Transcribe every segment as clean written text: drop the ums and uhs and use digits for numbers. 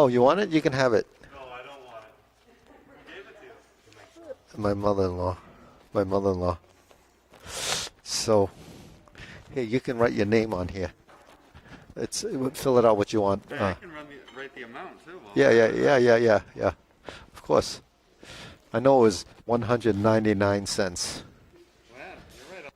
Oh, you want it? You can have it. No, I don't want it. Who gave it to you? My mother-in-law. My mother-in-law. So, here, you can write your name on here. Fill it out what you want. Hey, I can write the amount too. Yeah. Of course. I know it was 199 cents. Man, you're right.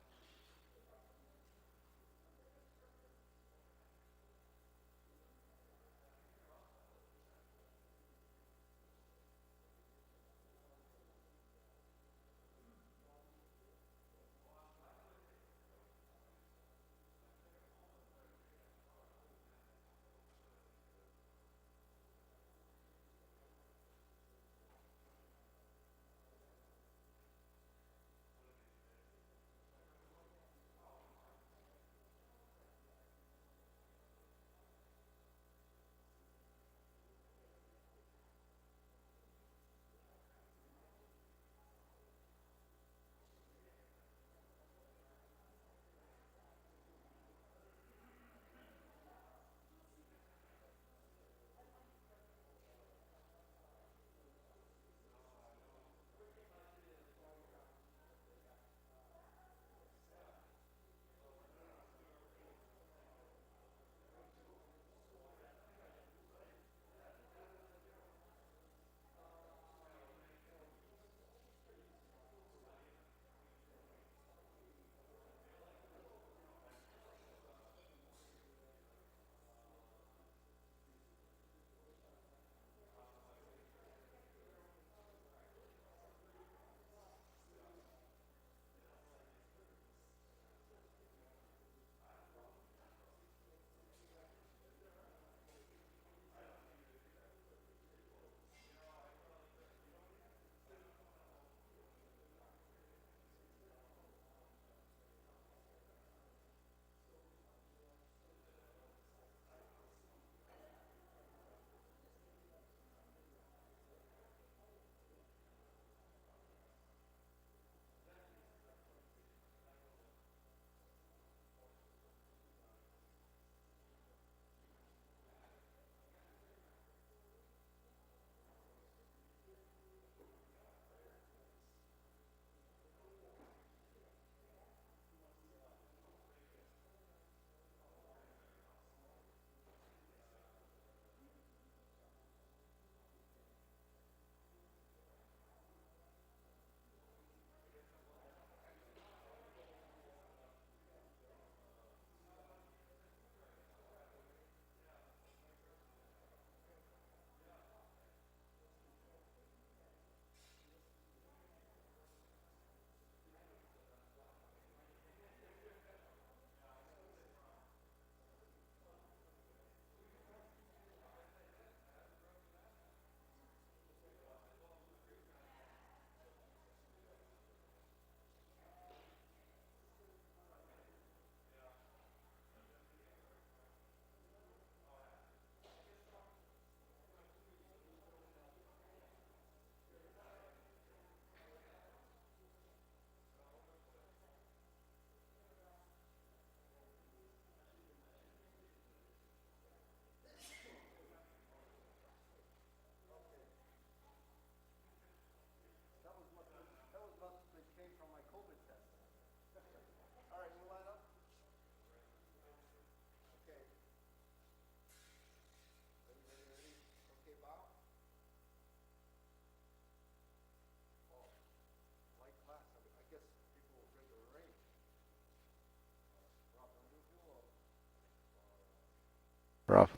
Rough.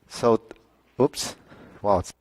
So, oops. Wow, it's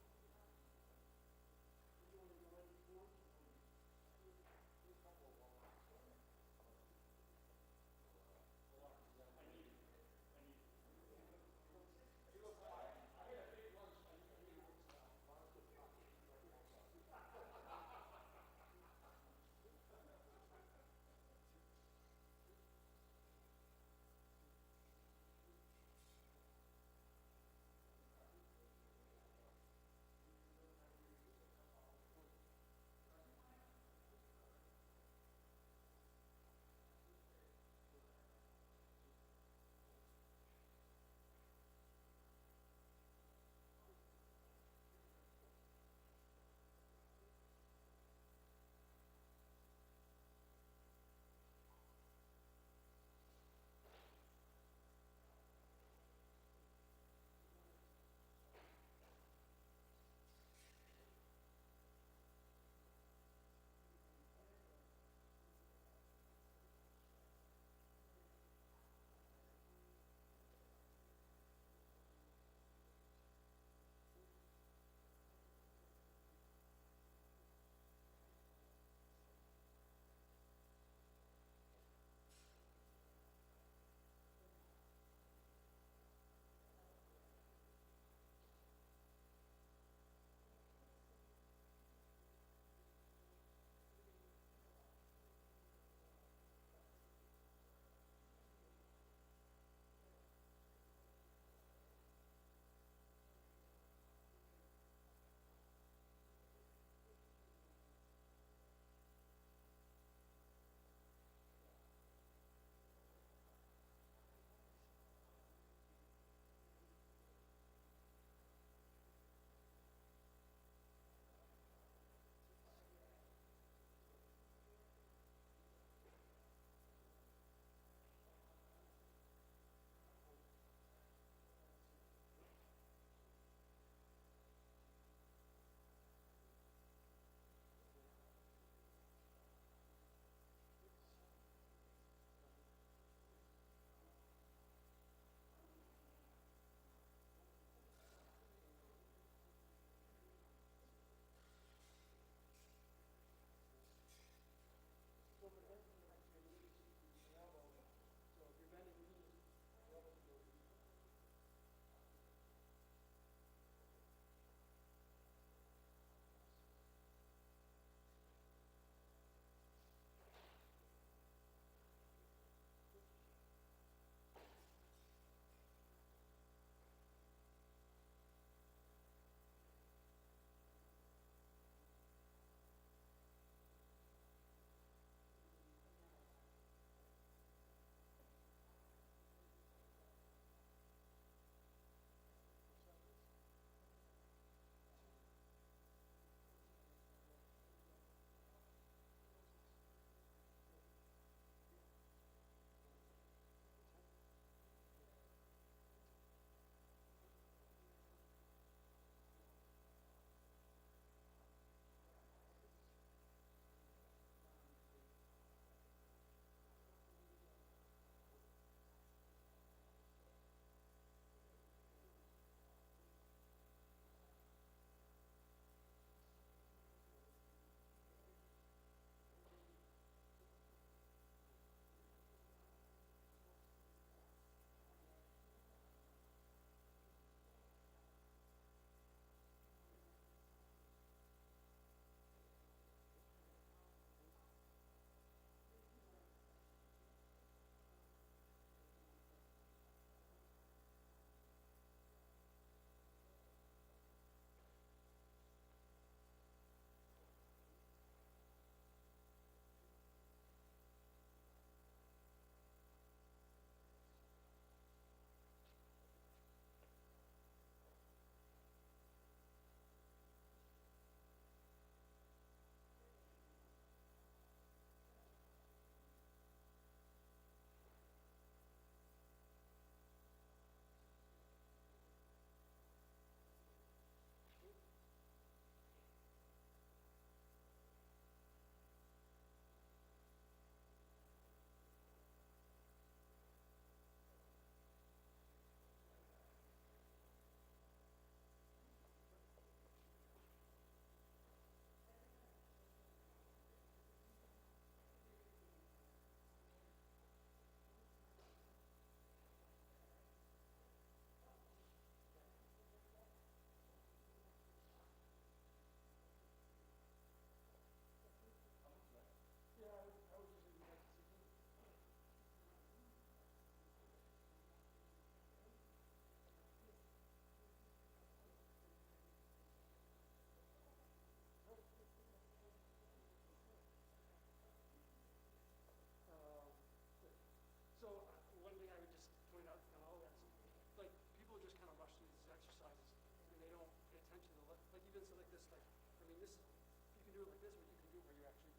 even so like this, like, I mean, this, you can do it like this, or you can do it where you're actually,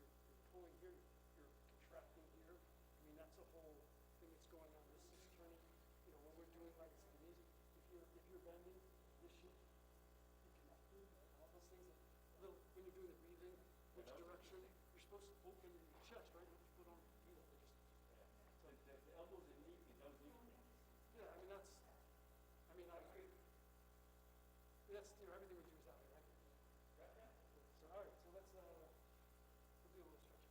you're pulling here, you're contracting here. I mean, that's a whole thing that's going on. This is turning, you know, what we're doing like it's amazing. If you're bending this shape, you connecting, all those things. When you're doing the breathing, which direction, you're supposed to open your chest, right? You put on your feet, they just. So the elbows and knees, it does need to. Yeah, I mean, that's, I mean, that's, you know, everything we do is out here, right? So, all right, so let's, we'll do a little stretch.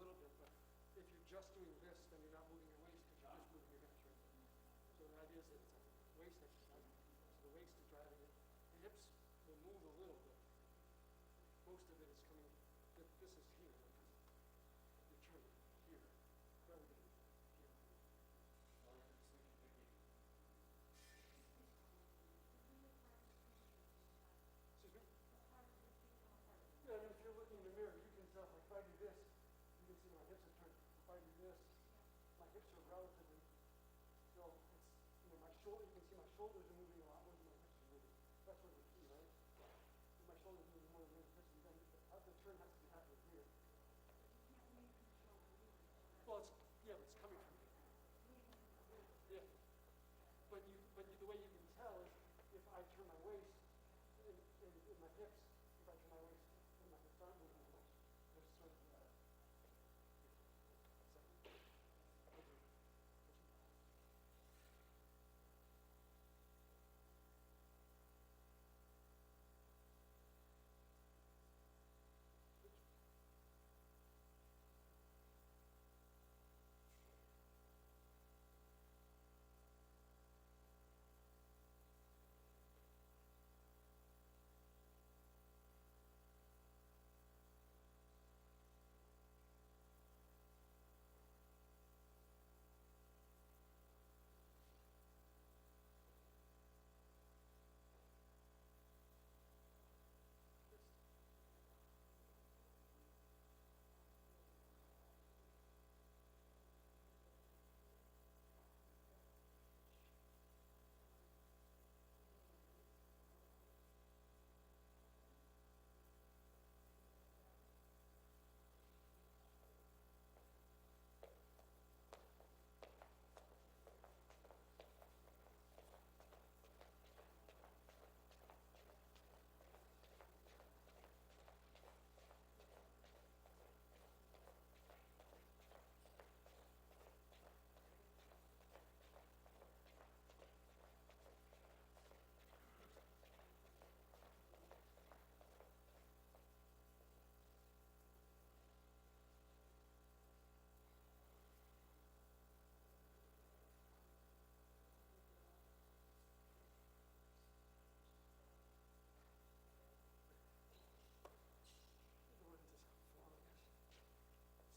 little bit, but if you're just doing this, then you're not moving your waist because you're just moving your hips, right? So the idea is that it's a waist exercise. So the waist is driving it. The hips will move a little bit. Most of it is coming, this is here, because you're turning here, rather than here. Excuse me? Yeah, I mean, if you're looking in the mirror, you can tell, like, if I do this, you can see my hips are turned. If I do this, my hips are relatively, so it's, you know, my shoulder, you can see my shoulders are moving a lot more than my hips are moving. That's where the key, right? If my shoulders are moving more than my hips, then the turn has to be happening here. Well, it's, yeah, but it's coming from here. Yeah. But the way you can tell is if I turn my waist in my hips, if I turn my waist and my hips aren't moving as much, there's sort of since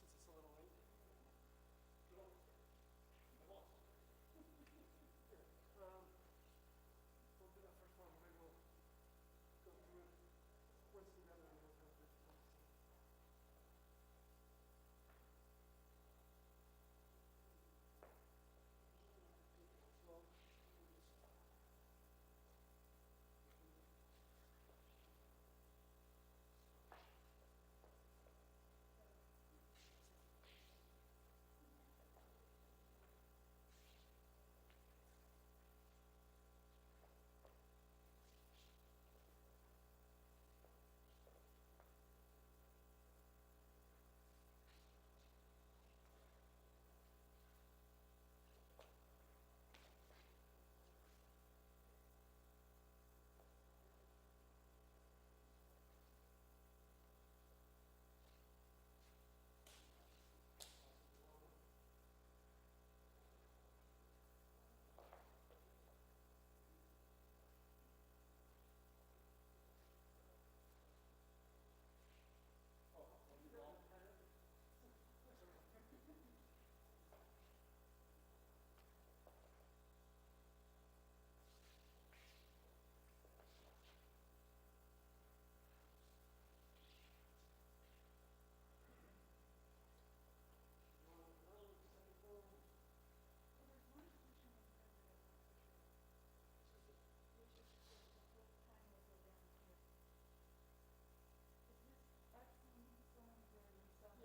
it's a little late. We'll do that first one, maybe we'll go through it once together and we'll kind of slow.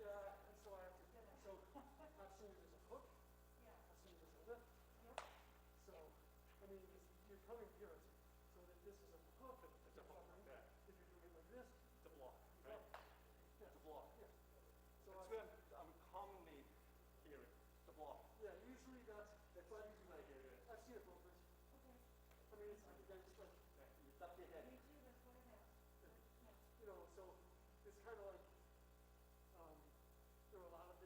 Yeah, and so I have to, so I've seen it as a hook, I've seen it as a lift. So, I mean, you're coming here, so that this is a hook. It's a hook, yeah. If you're doing it like this, It's a block, right? yeah, It's a block. yeah. So It's good. I'm commonly hearing the block. yeah, usually that's what I usually I hear it. I've seen it both ways. I mean, it's like, just like, You tap your head. you know, so it's kind of like, there are a lot of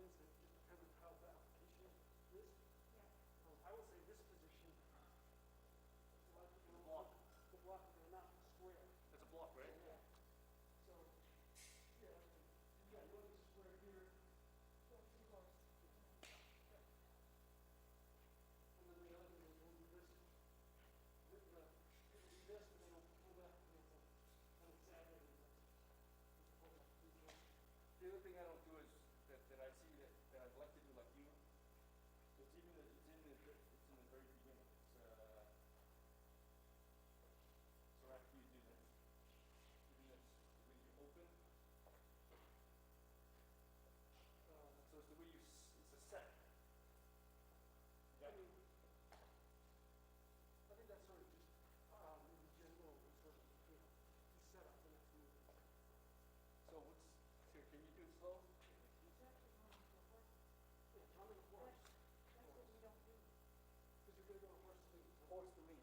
force the lead.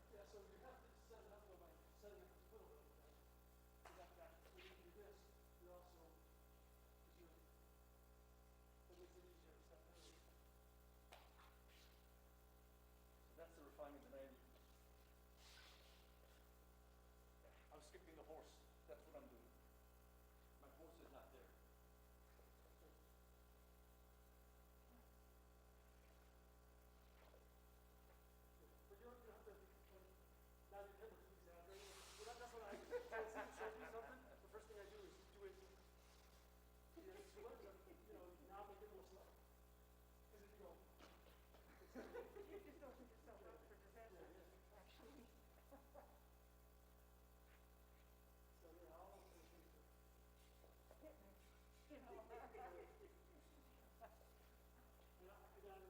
Yeah, so you have to set it up though by setting up the foot a little bit. So when you do this, you're also, because you're, it makes it easier to step through. So that's the refinement that I need. I'm skipping the horse. That's what I'm doing. My horse is not there. But you don't have to, like, now your camera's too exaggerated. Well, that's what I do. So as soon as shows me something, the first thing I do is do it, you know, now make it a little slow. Because if you go, You just opened yourself up for disaster, actually. so yeah, I'll almost do it. Hit me. You know. And I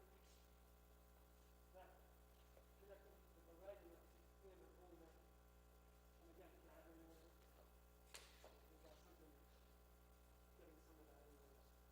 got that connected with the leg and the hand and pulling that. And again, grabbing it. We've got something, getting some of that in there.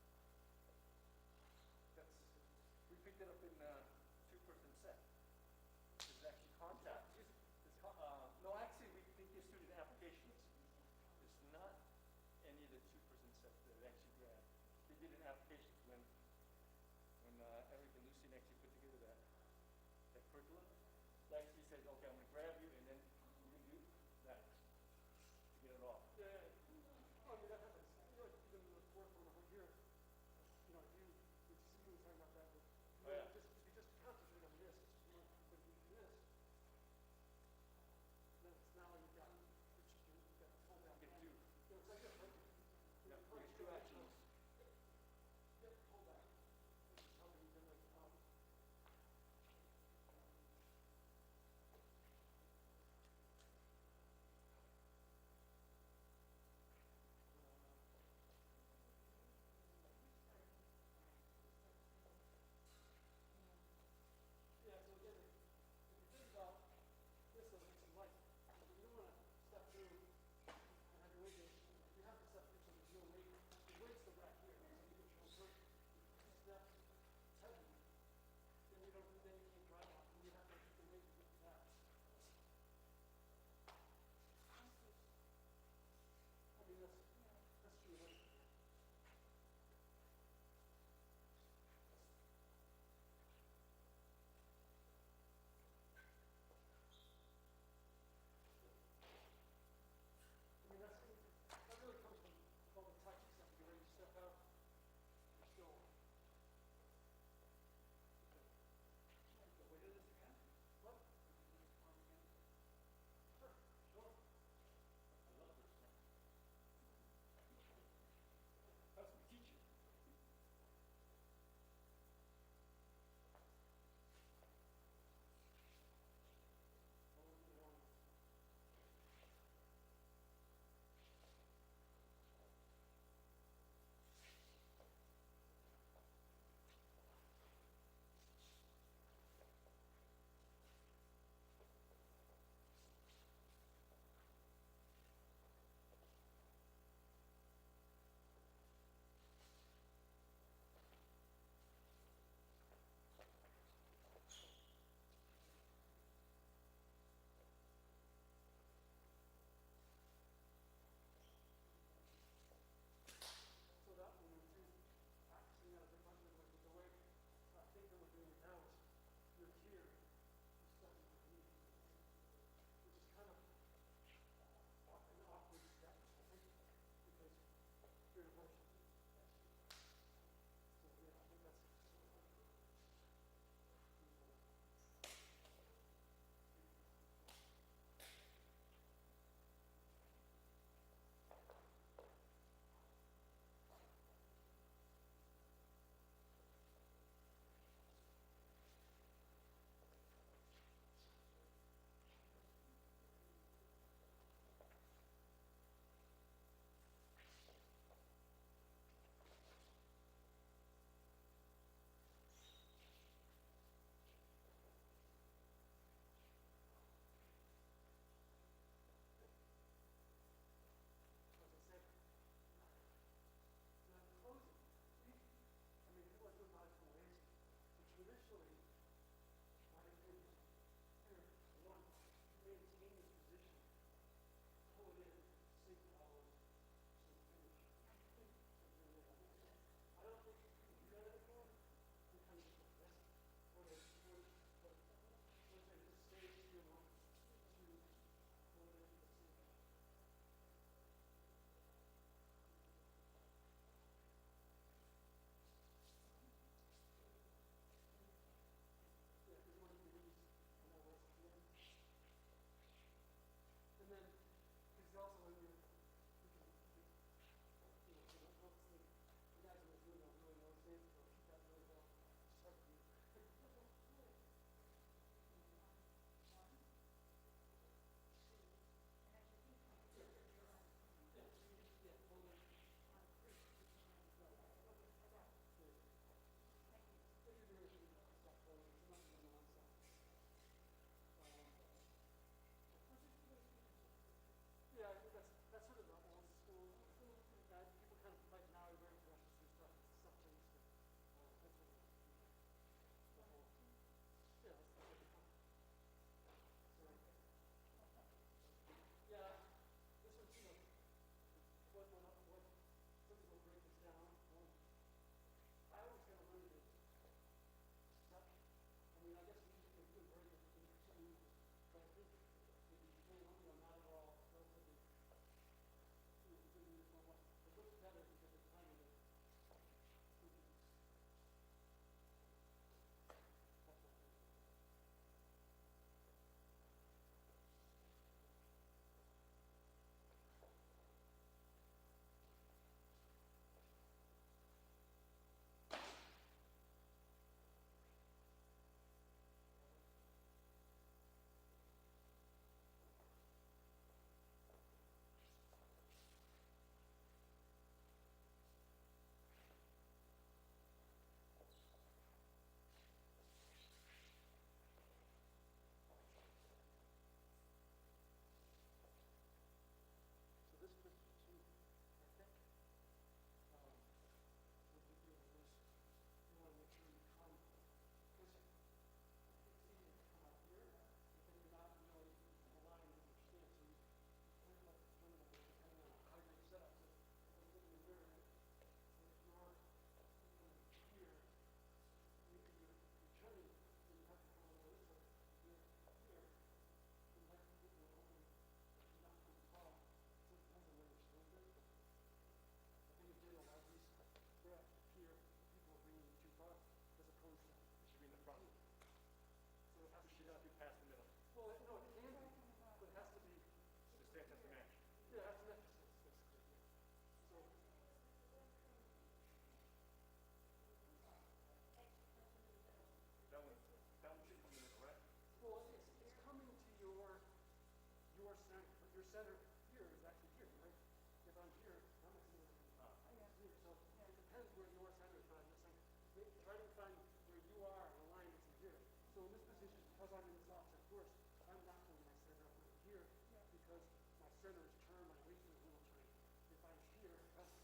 your center here is actually here, right? If I'm here, I'm actually here. So it depends where your center is, but I'm just saying, try to find where you are and align it to here. So in this position, because I'm in this opposite course, I'm not pulling my center up right here because my center is turned, my waist is a little turned. If I'm here, that's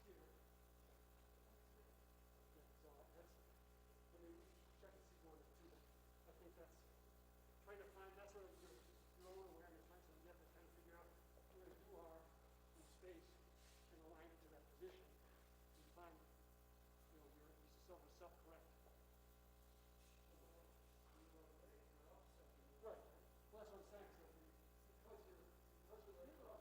here. Yeah, so that's, I mean, check and see one or two. I think that's trying to find, that's sort of your own awareness, right? So you have to kind of figure out where you are in space and align it to that position and find, you know, your self-correct. Right. Well, that's what I'm saying. So because you're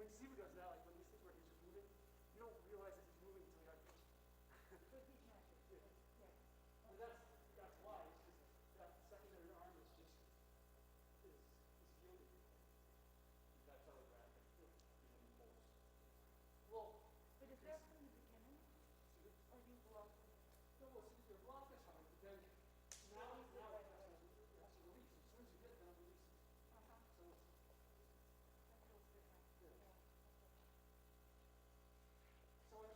when sifu does that, like when these things where he's just moving, you don't realize that he's moving until you're like, But he's not, yeah. and that's why, it's because that secondary arm is just, is yielding. That's how it rapid. Well, But is that from the beginning? Or you block it? no, well, see, your block is hard, but then now it has to release. As soon as you hit, then it releases. Uh-huh. So it's, That feels different. Yeah. Yeah. so I'm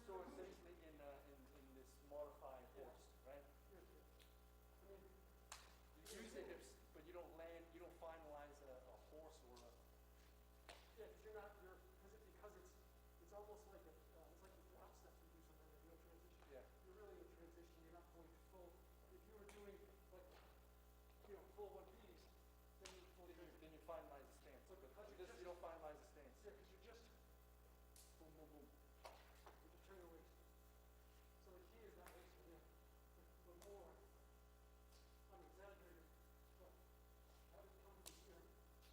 So essentially in this modified horse, right? Yes, yes. I mean, You use the hips, but you don't finalize a horse or a... yeah, because it's almost like it's like the drop steps we do sometimes, like, transition. Yeah. You're really in transition, you're not going full. If you were doing like, full one piece, then you fully Then you finalize the stance. But But because for you're this, just- you don't finalize the stance. Yeah, because you're just boom, boom, boom. You can turn your waist. So the key is not waist from here, but more unexaggerated. Well, have it come from here,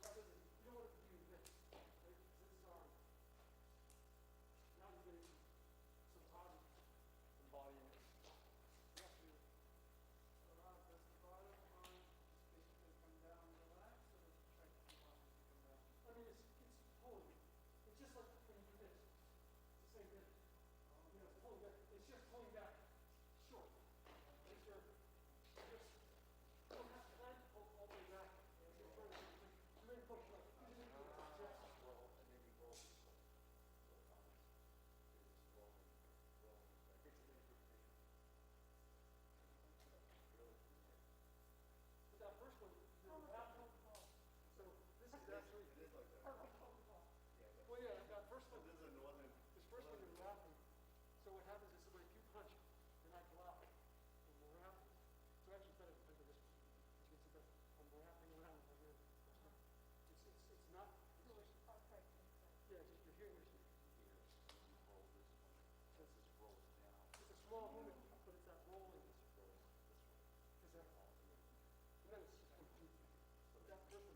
rather than, you don't want it to be in this, right? Because this is our, now you're getting some body. Embodiment. You have to allow that's the bottom arm, just basically come down and relax, or try to come up and come down. I mean, it's pulling. It's just like when you do this. It's the same thing. It's pulling back. It's just pulling back short. It's your, just, you don't have to let it pull all the way back. You're trying to, you may push like, you just Roll, and then you roll. But that first one, you're wrapping. So this is actually, It is like that. well, yeah, that first So one, this is a northern. this first one you're wrapping. So what happens is when if you punch, you're not glide. And we're wrapping. So actually it's better to think of this. You can see that I'm wrapping around right here. It's not, it's just, yeah, it's just you're hearing this. It's a small movement, but it's that rolling. Is that, and then it's just complete. That person.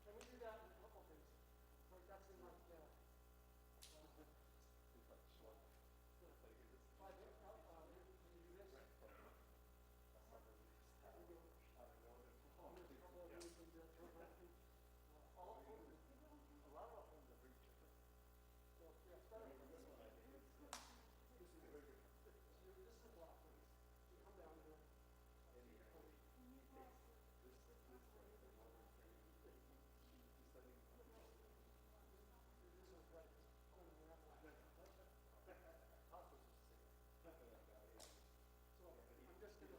And we do that in a couple things. Like that's in like, when you do this. All of them. A lot of our homes are very different. So, yeah, it's better. This is a block. You come down here. This is right. So I'm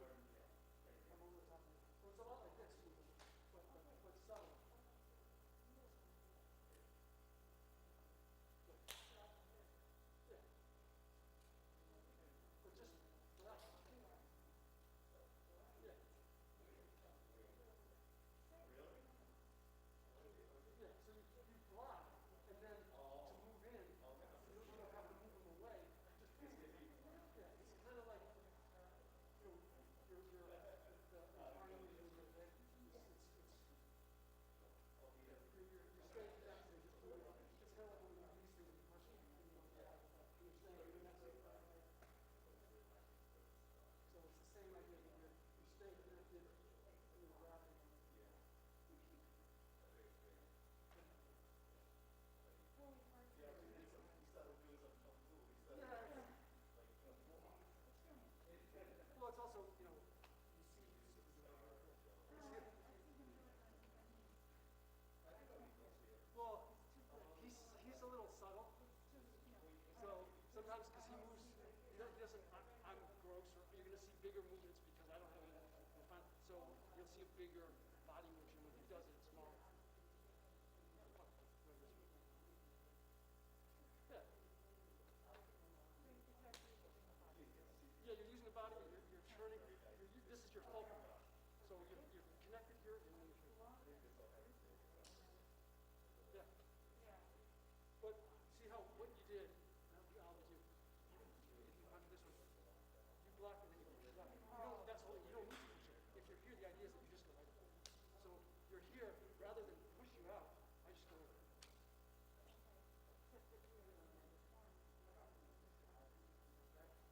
just gonna come over the top of it. So it's a lot like this, but subtle. Yeah. But just relax. Yeah. Yeah, so you block, and then to move in, you don't have to move them away. Just yeah, it's kind of like, your arm is in your leg. You're staying connected and just moving. It's kind of like when you do these things, you punch it, you're staying connected. So it's the same idea that you're staying connected and you're wrapping. Yeah. Well, it's also, you see. Well, he's a little subtle. So sometimes because he moves, he doesn't, I'm gross, or you're going to see bigger movements because I don't have any. So you'll see a bigger body motion when he does it small. Yeah. Yeah, you're using the body, you're turning, this is your fulcrum. So you're connected here and then you're yeah. But see how, what you did, I'll do. If you punch this one, you block and then you block. You don't need to push it. If you're here, the idea is that you just go like that. So you're here, rather than push you out, I just go over.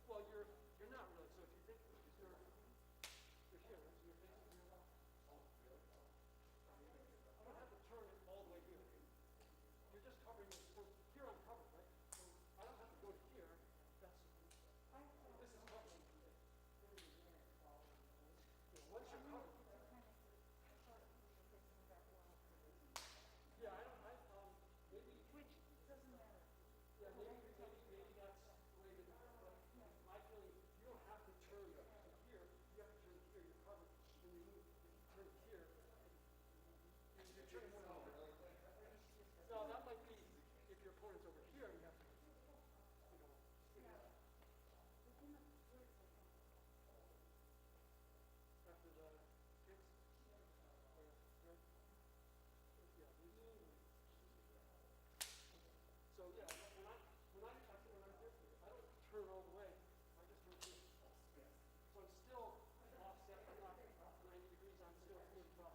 Well, you're not really. So if you think you're here, right? So you're facing here. I don't have to turn it all the way here. You're just covering this. So here I'm covered, right? So I don't have to go to here. This is covered. Once you're covered. No, that might be if your opponent's over here, you have to, after the kicks. So yeah, when I'm here, I don't turn all the way. I just turn here. So it's still offset. I'm not 90 degrees. I'm still 45.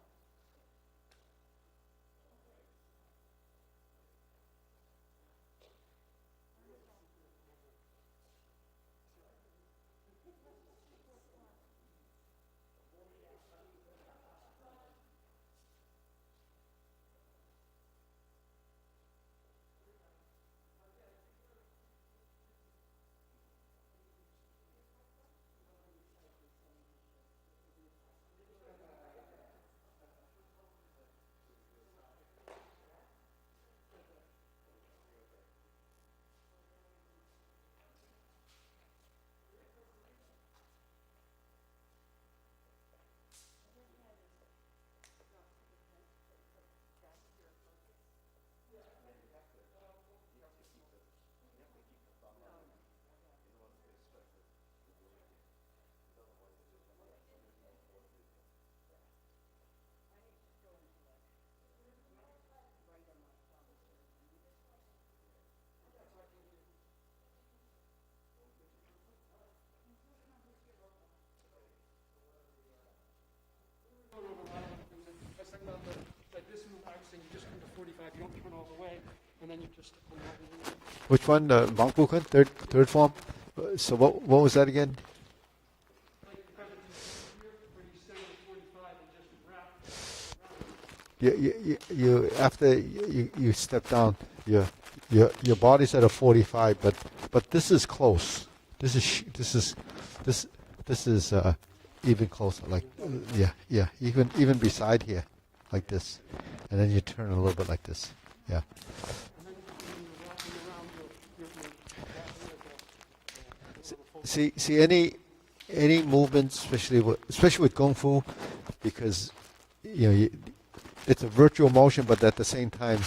I was talking about like this move, I was saying you just come to 45, you don't turn all the way, and then you just come out and then Which one? Wong third form. So what was that again? like you kind of do here where you stay on 45 and just wrap around. You after you step down, your body's at a 45, but this is close. This is even closer. Like yeah, even beside here, like this, and then you turn a little bit like this. Yeah. And then when you're wrapping around, you're wrapping like a little See any movements, especially with kungfu, because it's a virtual motion, but at the same time,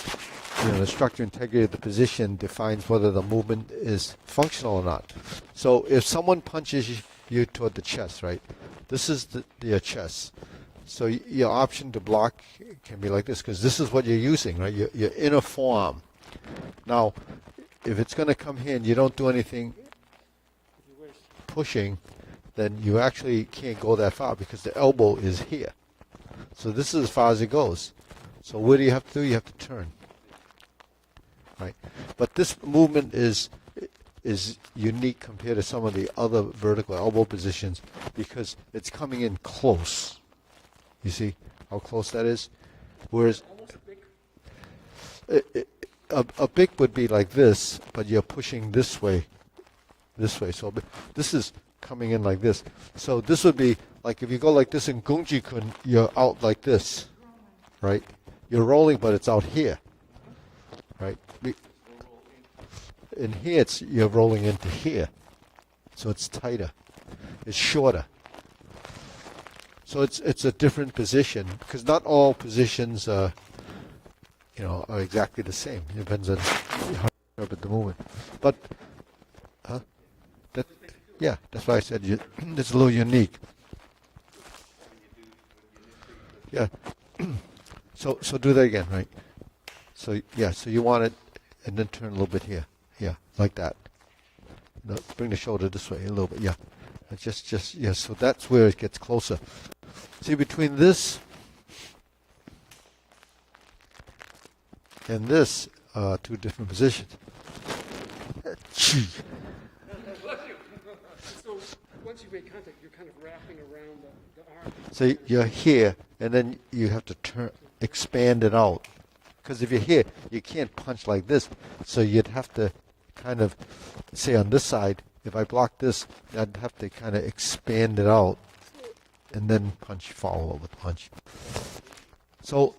the structure integrity of the position defines whether the movement is functional or not. So if someone punches you toward the chest, right? This is your chest. So your option to block can be like this, because this is what you're using, right? Your inner forearm. Now, if it's going to come here and you don't do anything pushing, then you actually can't go that far because the elbow is here. So this is as far as it goes. So what do you have to do? You have to turn. Right? But this movement is unique compared to some of the other vertical elbow positions because it's coming in close. You see how close that is? Whereas a big would be like this, but you're pushing this way. So this is coming in like this. So this would be like if you go like this in gung, you're out like this, right? You're rolling, but it's out here, right? In here, you're rolling into here, so it's tighter, it's shorter. So it's a different position because not all positions are exactly the same. It depends on how you interpret the movement. But that's why I said it's a little unique. Yeah. So do that again, right? So you want it, and then turn a little bit here. Yeah, like that. No, bring the shoulder this way a little bit. Yeah, just yeah. So that's where it gets closer. See, between this and this, two different positions. So once you make contact, you're kind of wrapping around the arm. So you're here, and then you have to expand it out. Because if you're here, you can't punch like this. So you'd have to kind of, say on this side, if I block this, I'd have to kind of expand it out, and then follow with the punch. So,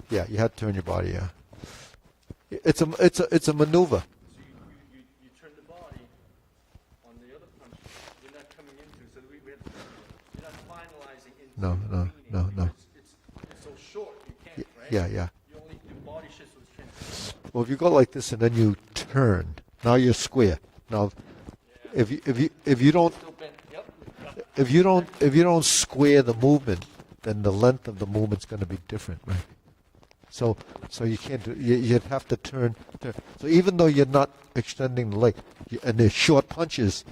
yeah, you have to turn your body. Yeah, it's a maneuver. So you turn the body on the other punch. You're not coming into, so you're not finalizing into No. It's so short, you can't. right? Yeah, yeah. You only, your body shifts with chin. Well, if you go like this and then you turn, now you're square. Now, if you don't Still bent. Yep. if you don't square the movement, then the length of the movement's going to be different, right? So you can't do. You'd have to turn. So even though you're not extending the leg, and they're short punches,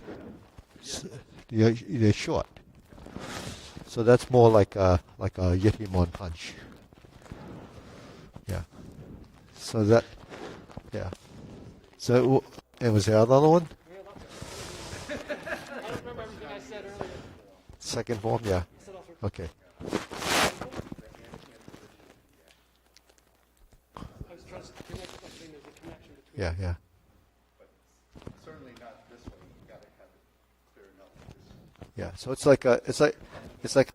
they're short. So that's more like a Yetimon punch. Yeah. So that, yeah. So and was there another one? I don't remember everything I said earlier. Second form, yeah. Okay. I was trying to connect, I think there's a connection between. Yeah, yeah. Certainly not this way. You gotta have it clear enough. Yeah, so it's like a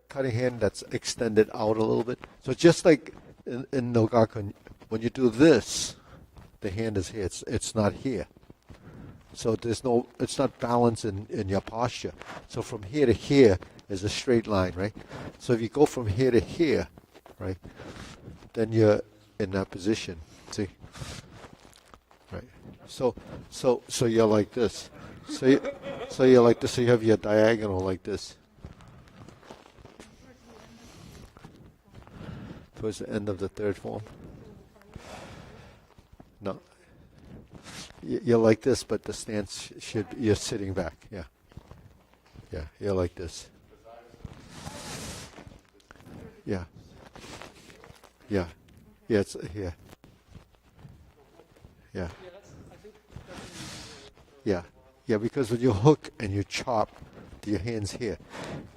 cutting hand that's extended out a little bit. So just like in Nogakun, when you do this, the hand is here. It's not here. So it's not balanced in your posture. So from here to here is a straight line, right? So if you go from here to here, right, then you're in that position. See, right? So you're like this. So you're like this. So you have your diagonal like this. Towards the end of the third form. No. You're like this, but the stance you're sitting back. Yeah. Yeah, you're like this. Yeah. Yeah. Yeah, it's here. Yeah. Yeah. Yeah, because when you hook and you chop, your hands here.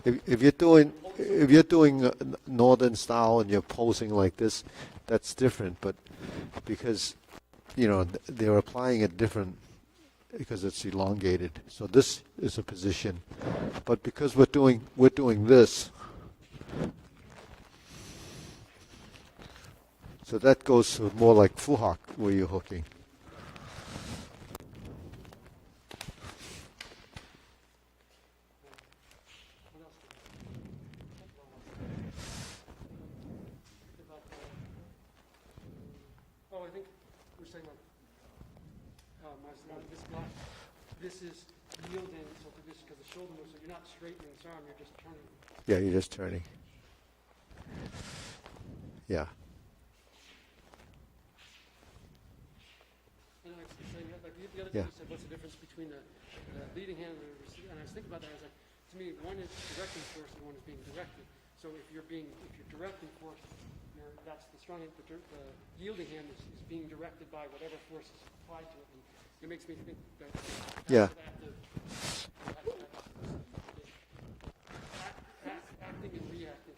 If you're doing northern style and you're posing like this, that's different. But because they're applying it different because it's elongated. So this is a position, but because we're doing this, so that goes to more like fuhak where you're hooking. Oh, I think we're saying like, this block, this is yielding, so for this, because the shoulder moves, so you're not straightening this arm, you're just turning. Yeah, you're just turning. Yeah. And like saying, like the other Yeah. thing you said, what's the difference between the leading hand and the receiver? And I was thinking about that. I was like, to me, one is directing force, and one is being directed. So if you're directing force, that's the strong hand. The yielding hand is being directed by whatever force is applied to it. And it makes me think that Yeah. acting and reacting.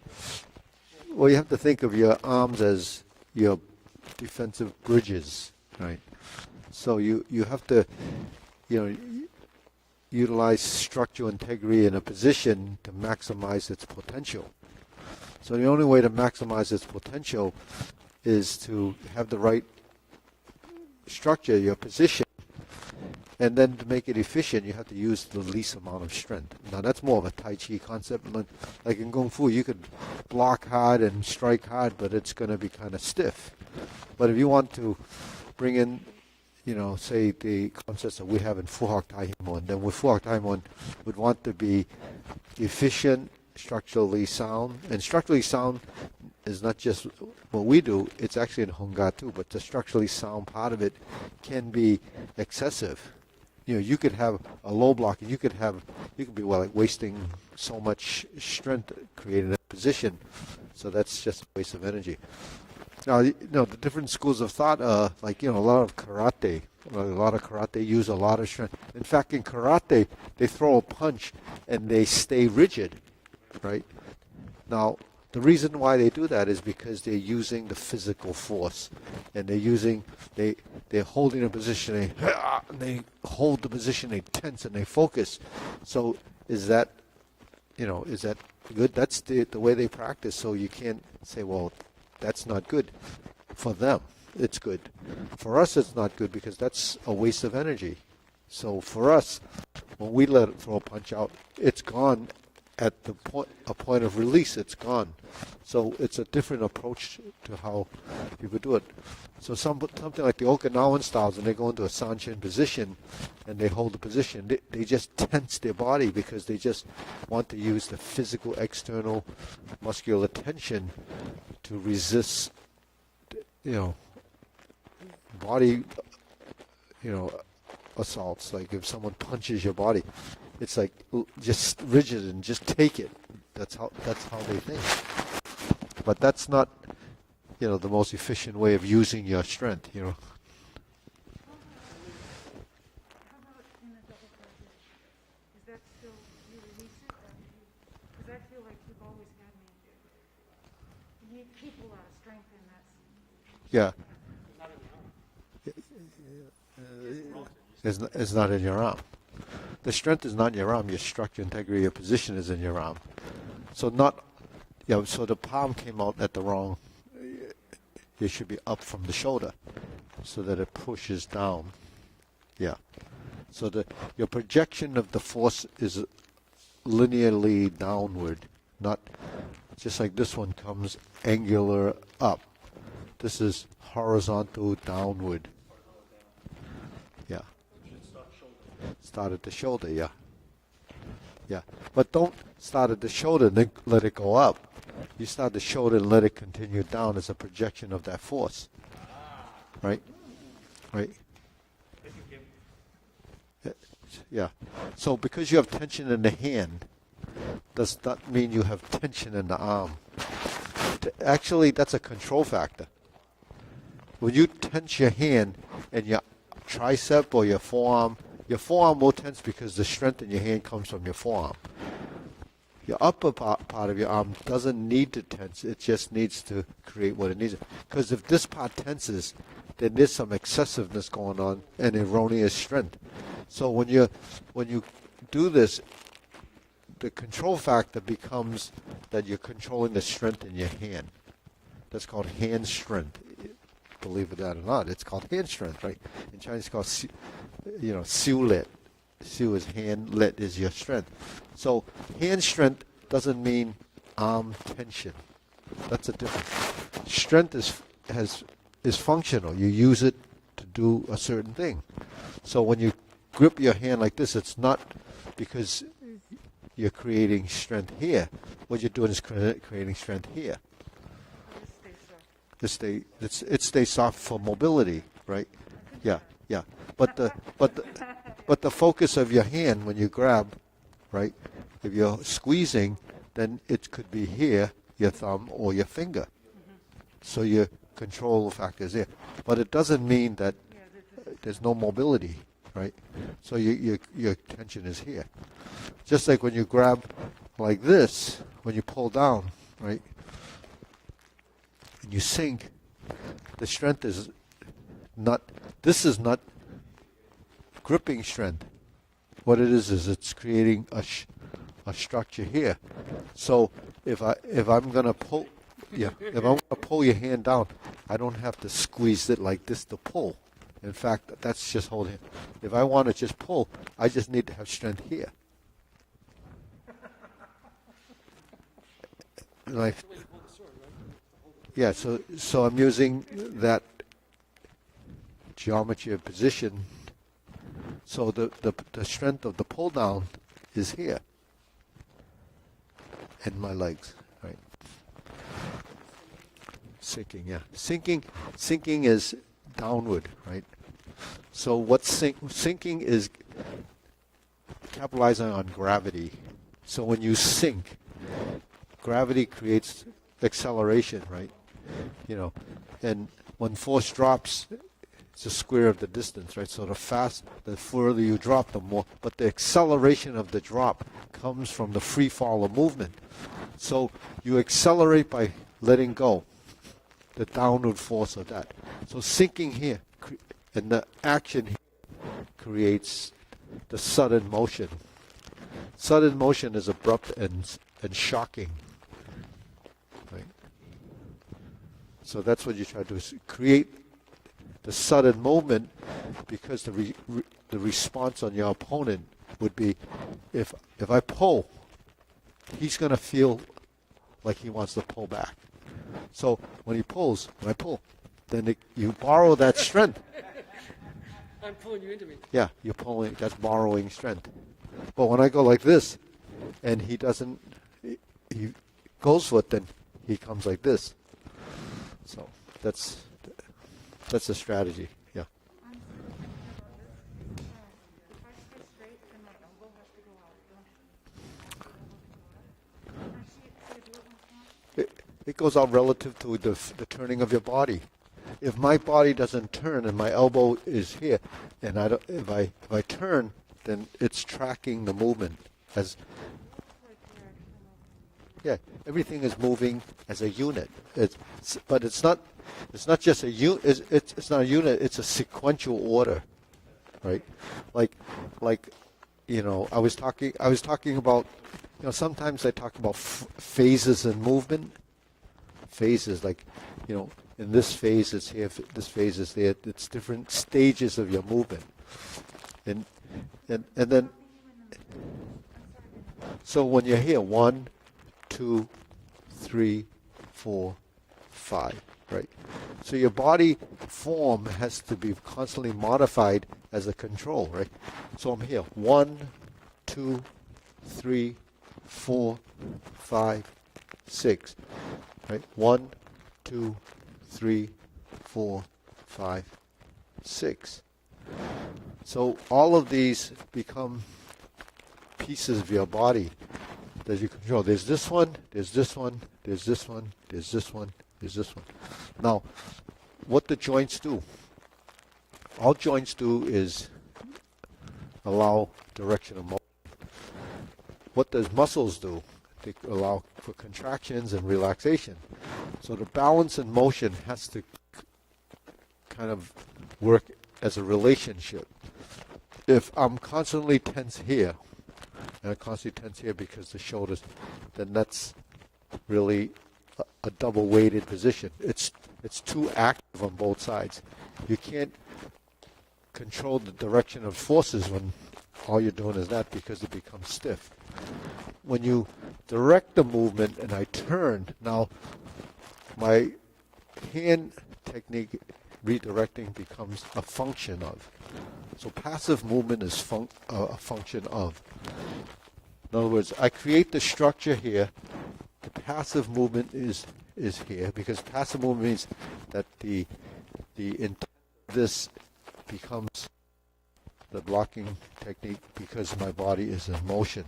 Well, you have to think of your arms as your defensive bridges, right? So you have to, utilize structural integrity in a position to maximize its potential. So the only way to maximize its potential is to have the right structure, your position, and then to make it efficient, you have to use the least amount of strength. Now that's more of a Tai Chi concept. Like in Kung Fu, you could block hard and strike hard, but it's going to be kind of stiff. But if you want to bring in, say the concepts that we have in Fuhak Tai Himon, then with Fuhak Tai Himon, would want to be efficient, structurally sound. And structurally sound is not just what we do, it's actually in Honga too, but the structurally sound part of it can be excessive. You could have a low block, and you could be wasting so much strength creating a position. So that's just a waste of energy. Now, the different schools of thought, a lot of karate. A lot of karate use a lot of strength. In fact, in karate, they throw a punch and they stay rigid, right? Now, the reason why they do that is because they're using the physical force, and they're holding a position, and they hold the position, they tense and they focus. So is that good? That's the way they practice. So you can't say, well, that's not good. For them, it's good. For us, it's not good because that's a waste of energy. So for us, when we let it throw a punch out, it's gone at the point of release, it's gone. So it's a different approach to how people do it. So something like the Okinawan styles, when they go into a sanchin position and they hold the position, they just tense their body because they just want to use the physical external muscular tension to resist, body, assaults. Like if someone punches your body, it's like just rigid and just take it. That's how they think. But that's not, the most efficient way of using your strength. How about in the double position? Is that still, you release it? Because I feel like you've always had me. You keep a lot of strength in that. Yeah, Not in the arm. it's not in your arm. The strength is not in your arm. Your structure, integrity, your position is in your arm. So so the palm came out at the wrong. It should be up from the shoulder, so that it pushes down. Yeah. So your projection of the force is linearly downward, not just like this one comes angular up. This is horizontal downward. Yeah. Start at the shoulder, yeah. Yeah. But don't start at the shoulder and then let it go up. You start the shoulder and let it continue down as a projection of that force. Right? Right? Yeah. So because you have tension in the hand, does not mean you have tension in the arm. Actually, that's a control factor. When you tense your hand and your tricep or your forearm will tense because the strength in your hand comes from your forearm. Your upper part of your arm doesn't need to tense. It just needs to create what it needs. Because if this part tenses, then there's some excessiveness going on and erroneous strength. So when you do this, the control factor becomes that you're controlling the strength in your hand. That's called hand strength. Believe it or not, it's called hand strength, right? In Chinese, it's called, siu let. Siu is hand, let is your strength. So hand strength doesn't mean arm tension. That's a difference. Strength is functional. You use it to do a certain thing. So when you grip your hand like this, it's not because you're creating strength here. What you're doing is creating strength here. It stays soft for mobility, right? Yeah. But the focus of your hand when you grab, right? If you're squeezing, then it could be here, your thumb or your finger. So your control factor is there. But it doesn't mean that there's no mobility, right? So your tension is here. Just like when you grab like this, when you pull down, right? And you sink, the strength is not, this is not gripping strength. What it is it's creating a structure here. So if I'm gonna pull, if I'm gonna pull your hand down, I don't have to squeeze it like this to pull. In fact, that's just holding it. If I want to just pull, I just need to have strength here. Like, yeah, so I'm using that geometry of position. So the strength of the pull down is here. And my legs, right? Sinking, yeah. Sinking is downward, right? So what's sinking is capitalizing on gravity. So when you sink, gravity creates acceleration, right? And when force drops, it's a square of the distance, right? So the further you drop, the more. But the acceleration of the drop comes from the free fall of movement. So you accelerate by letting go, the downward force of that. So sinking here, and the action here creates the sudden motion. Sudden motion is abrupt and shocking. Right? So that's what you try to do, is create the sudden movement, because the response on your opponent would be, if I pull, he's going to feel like he wants to pull back. So when I pull, then you borrow that strength. I'm pulling you into me. Yeah, you're pulling, that's borrowing strength. But when I go like this, and he doesn't, he goes for it, then he comes like this. So that's the strategy. Yeah. I'm sort of thinking about this. If I stay straight, then my elbow has to go out, don't you? Can I see you do it once more? It goes out relative to the turning of your body. If my body doesn't turn and my elbow is here, and if I turn, then it's tracking the movement as. Like you're actually moving. Yeah, everything is moving as a unit. But it's not just a unit. It's not a unit. It's a sequential order, right? Like, I was talking about, sometimes I talk about phases in movement. Phases, like, in this phase it's here, this phase is there. It's different stages of your movement, and then. So when you're here, 1, 2, 3, 4, 5, right? So your body form has to be constantly modified as a control, right? So I'm here, 1, 2, 3, 4, 5, 6, right? 1, 2, 3, 4, 5, 6. So all of these become pieces of your body that you control. There's this one, there's this one, there's this one, there's this one, there's this one. Now, what the joints do, all joints do is allow direction of motion. What does muscles do? They allow for contractions and relaxation. So the balance and motion has to kind of work as a relationship. If I'm constantly tense here, and I'm constantly tense here because the shoulders, then that's really a double weighted position. It's too active on both sides. You can't control the direction of forces when all you're doing is that, because it becomes stiff. When you direct the movement and I turn, now my hand technique redirecting becomes a function of. So passive movement is a function of. In other words, I create the structure here. The passive movement is here, because passive movement means that the this becomes the blocking technique because my body is in motion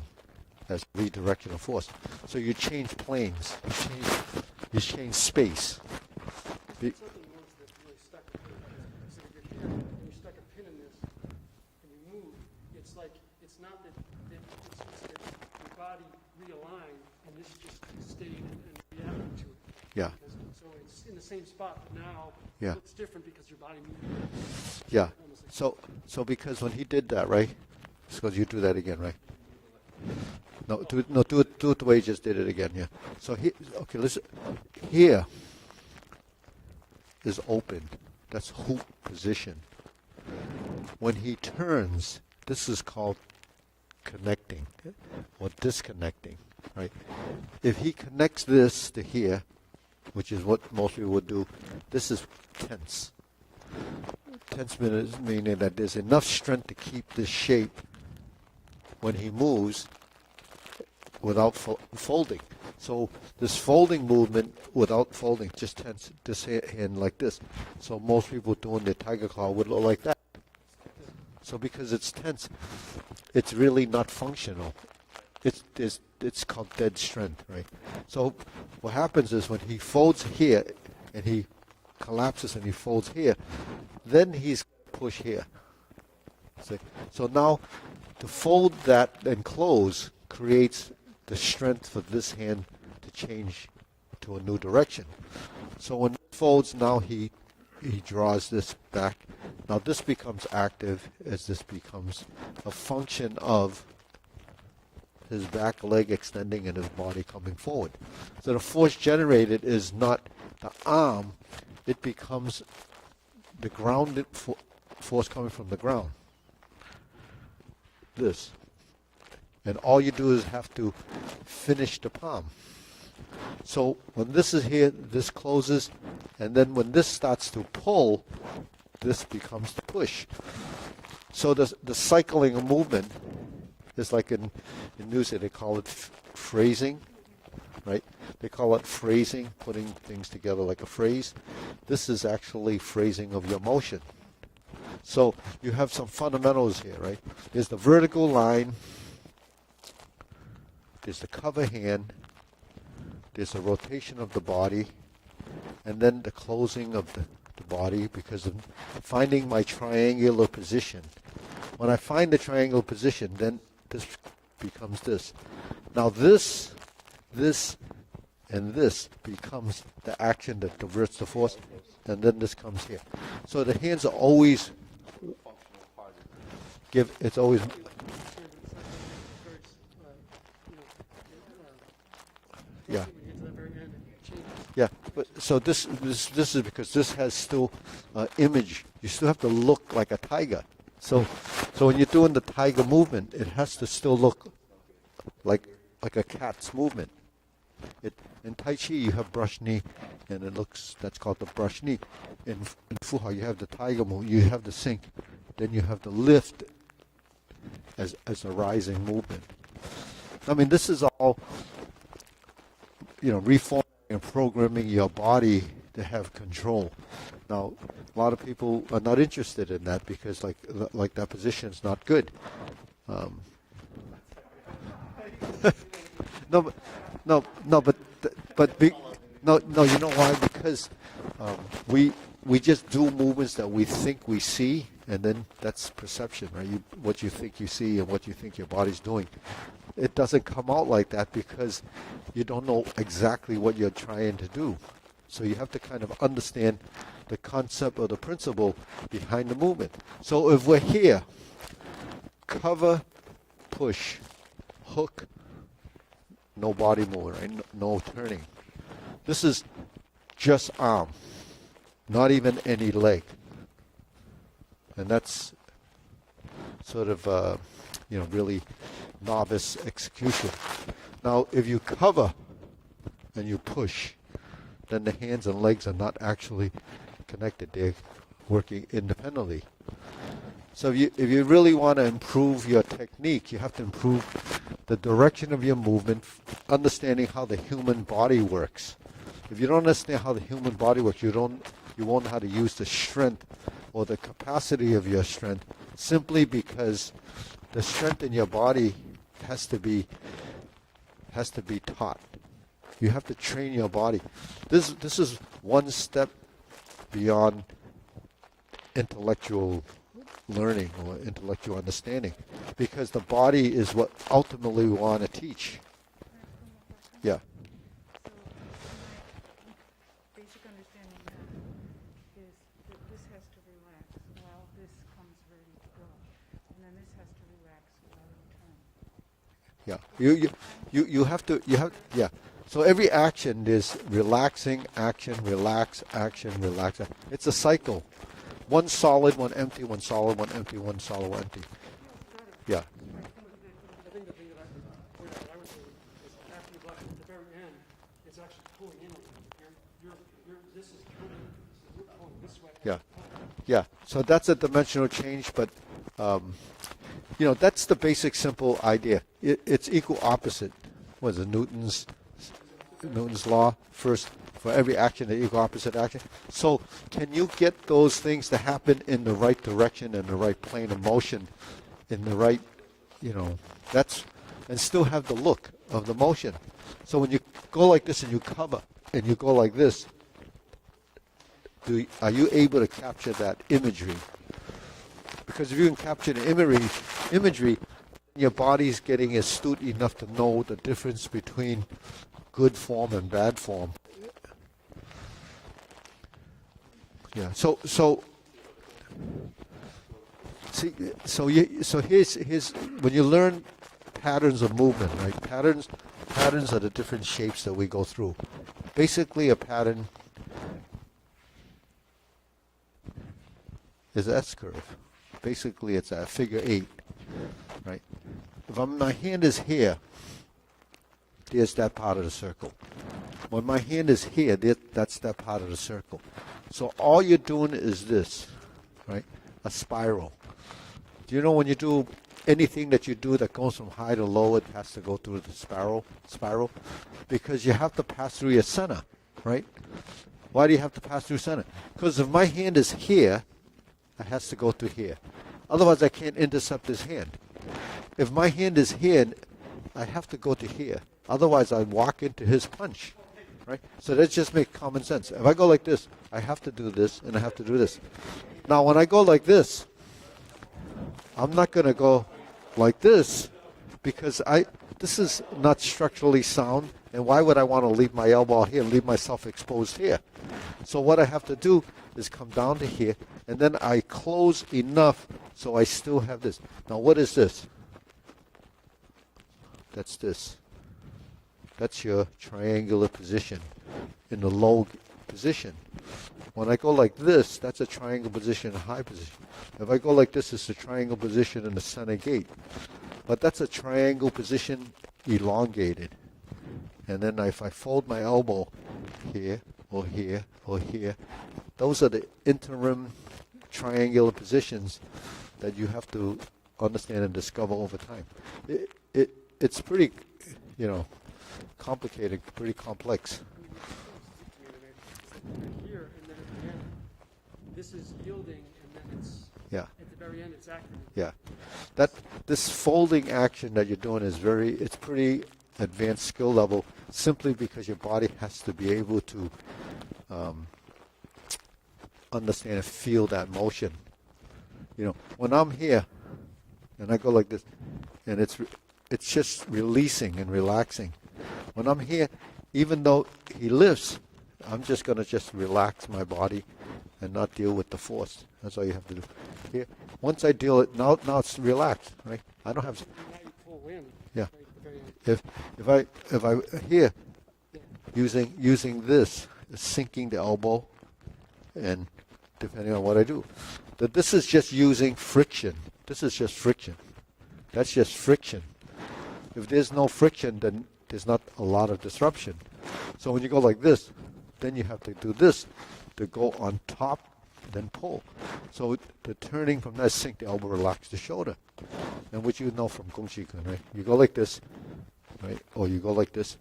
as redirection of force. So you change planes, you change space. Be- Something was that really stuck a pin. So if you're here and you stuck a pin in this and you move, it's like, it's not that it's just that your body realigned and this just stayed and reacted to it. yeah, So it's in the same spot, but now Yeah. it looks different because your body moved. yeah. So because when he did that, right? Because you do that again, right? No, do it the way you just did it again. Yeah. So okay, listen. Here is open. That's hoop position. When he turns, this is called connecting or disconnecting, right? If he connects this to here, which is what most people would do, this is tense. Tense meaning that there's enough strength to keep this shape when he moves without folding. So this folding movement without folding, just tense this hand like this. So most people doing their tiger claw would look like that. So because it's tense, it's really not functional. It's called dead strength, right? So what happens is when he folds here and he collapses and he folds here, then he's push here. See? So now to fold that and close creates the strength for this hand to change to a new direction. So when it folds, now he draws this back. Now this becomes active as this becomes a function of his back leg extending and his body coming forward. So the force generated is not the arm, it becomes the grounded force coming from the ground. This. and all you do is have to finish the palm. So when this is here, this closes, and then when this starts to pull, this becomes the push. So the cycling of movement is like in music, they call it phrasing, right? They call it phrasing, putting things together like a phrase. This is actually phrasing of your motion. So you have some fundamentals here, right? There's the vertical line, there's the cover hand, there's the rotation of the body, and then the closing of the body because of finding my triangular position. When I find the triangular position, then this becomes this. Now this, and this becomes the action that diverts the force, and then this comes here. So the hands are always it's always yeah. Yeah, but so this is because this has still image. You still have to look like a tiger. So when you're doing the tiger movement, it has to still look like a cat's movement. In Tai Chi you have brush knee, and that's called the brush knee. In Fuha you have the tiger move. You have the sink, then you have the lift as a rising movement. I mean, this is all reforming and programming your body to have control. Now, a lot of people are not interested in that because, like that position is not good. No, you know why? Because we just do movements that we think we see, and then that's perception, right? What you think you see and what you think your body's doing. It doesn't come out like that because you don't know exactly what you're trying to do. So you have to kind of understand the concept or the principle behind the movement. So if we're here, cover, push, hook, no body movement, right? No turning. This is just arm, not even any leg. And that's sort of, really novice execution. Now, if you cover and you push, then the hands and legs are not actually connected. They're working independently. So if you really want to improve your technique, you have to improve the direction of your movement, understanding how the human body works. If you don't understand how the human body works, you won't know how to use the strength or the capacity of your strength, simply because the strength in your body has to be taught. You have to train your body. This is one step beyond intellectual learning or intellectual understanding, because the body is what ultimately we want to teach. Yeah. So my basic understanding now is that this has to relax while this comes ready to go, and then this has to relax while you turn. Yeah. You have yeah. So every action is relaxing, action, relax, action, relax. It's a cycle. One solid, one empty, one solid, one empty, one solid, one empty. Yeah. I think the thing that I would say is after you block at the very end, it's actually pulling in. This is turning, so you're pulling this way. Yeah. Yeah. So that's a dimensional change, but that's the basic simple idea. It's equal opposite. What is it, Newton's law? First, for every action, the equal opposite action. So can you get those things to happen in the right direction and the right plane of motion, in the right, and still have the look of the motion. So when you go like this and you cover and you go like this, are you able to capture that imagery? Because if you can capture the imagery, your body's getting astute enough to know the difference between good form and bad form. Yeah. So here's when you learn patterns of movement, right? Patterns are the different shapes that we go through. Basically, a pattern is an S curve. Basically, it's a figure 8, right? my hand is here, there's that part of the circle. When my hand is here, that's that part of the circle. So all you're doing is this, right? A spiral. Do you know when you do anything that you do that goes from high to low, it has to go through the spiral? Because you have to pass through your center, right? Why do you have to pass through center? Because if my hand is here, it has to go through here. Otherwise, I can't intercept his hand. If my hand is here, I have to go to here. Otherwise, I walk into his punch, right? So that just makes common sense. If I go like this, I have to do this, and I have to do this. Now, when I go like this, I'm not going to go like this because this is not structurally sound, and why would I want to leave my elbow here and leave myself exposed here? So what I have to do is come down to here, and then I close enough so I still have this. Now, what is this? That's this. That's your triangular position in the low position. When I go like this, that's a triangle position, a high position. If I go like this, it's a triangle position in the center gate. But that's a triangle position elongated. And then if I fold my elbow here, or here, or here, those are the interim triangular positions that you have to understand and discover over time. It's pretty, complicated, pretty complex. Here, and then at the end, this is yielding, and then it's, Yeah. at the very end, it's acting. Yeah, this folding action that you're doing is it's pretty advanced skill level, simply because your body has to be able to understand and feel that motion. When I'm here and I go like this, and it's just releasing and relaxing. When I'm here, even though he lifts, I'm just going to just relax my body and not deal with the force. That's all you have to do. Here, once I deal it, now it's relaxed, right? I don't have. And now you pull in. Yeah. Right at the very end. If I here, using this, sinking the elbow, and depending on what I do, this is just using friction. This is just friction. That's just friction. If there's no friction, then there's not a lot of disruption. So when you go like this, then you have to do this to go on top, then pull. So the turning from that, sink the elbow, relax the shoulder. And which you know from Kung Kuen, right? You go like this, right? Or you go like this,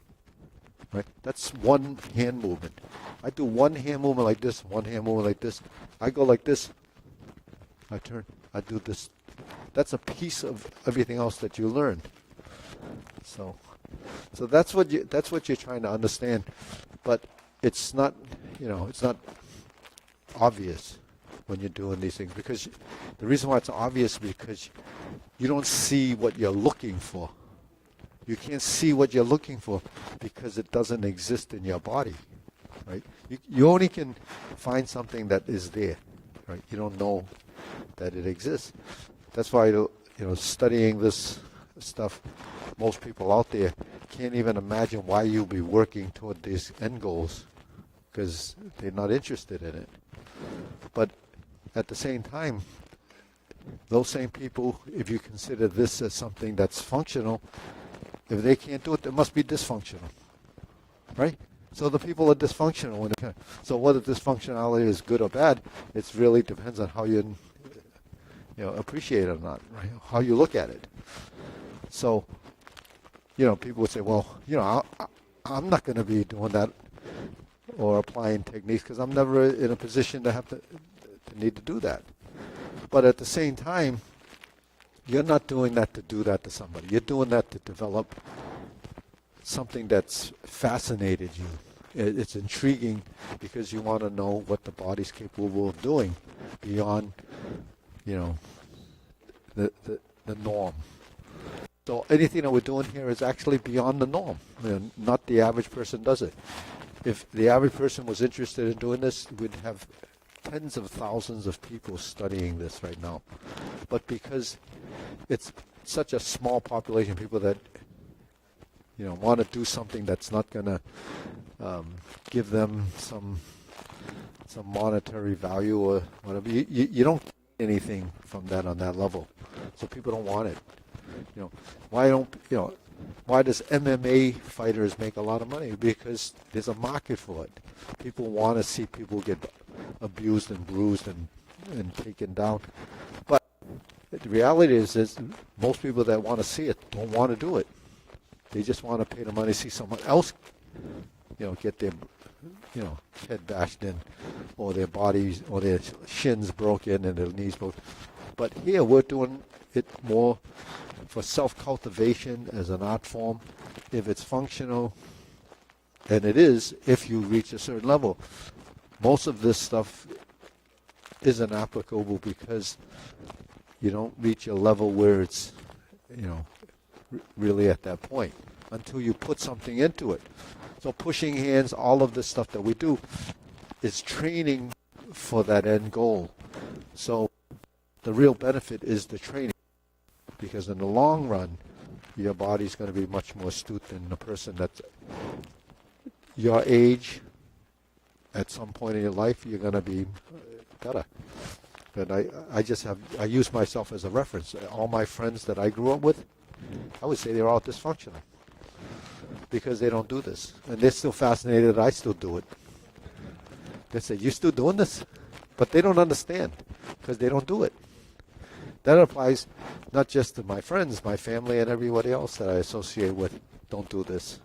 right? That's one hand movement. I do one hand movement like this, one hand movement like this. I go like this, I turn, I do this. That's a piece of everything else that you learned. So that's what you're trying to understand, but it's not, it's not obvious when you're doing these things, because the reason why it's obvious is because you don't see what you're looking for. You can't see what you're looking for because it doesn't exist in your body, right? You only can find something that is there, right? You don't know that it exists. That's why, studying this stuff, most people out there can't even imagine why you'll be working toward these end goals, because they're not interested in it. But at the same time, those same people, if you consider this as something that's functional, if they can't do it, they must be dysfunctional, right? So the people are dysfunctional. So whether dysfunctionality is good or bad, it really depends on how you appreciate it or not, right? How you look at it. So, people would say, well, I'm not going to be doing that or applying techniques because I'm never in a position to have to need to do that. But at the same time, you're not doing that to do that to somebody. You're doing that to develop something that's fascinated you. It's intriguing because you want to know what the body's capable of doing beyond, the norm. So anything that we're doing here is actually beyond the norm. Not the average person does it. If the average person was interested in doing this, we'd have tens of thousands of people studying this right now. But because it's such a small population of people that want to do something that's not going to give them some monetary value or whatever, you don't get anything from that on that level. So people don't want it. You know, why don't you know? Why does MMA fighters make a lot of money? Because there's a market for it. People want to see people get abused and bruised and taken down. But the reality is most people that want to see it don't want to do it. They just want to pay the money to see someone else, get their, head bashed in, or their bodies, or their shins broken and their knees broken. But here we're doing it more for self-cultivation as an art form, if it's functional, and it is if you reach a certain level. Most of this stuff isn't applicable because you don't reach a level where it's, really at that point until you put something into it. So pushing hands, all of this stuff that we do is training for that end goal. So the real benefit is the training, because in the long run, your body's going to be much more astute than a person that's your age. At some point in your life, you're going to be better. And I use myself as a reference. All my friends that I grew up with, I would say they're all dysfunctional because they don't do this. And they're still fascinated that I still do it. They say, "You still doing this?" But they don't understand because they don't do it. That applies not just to my friends, my family, and everybody else that I associate with. Don't do this.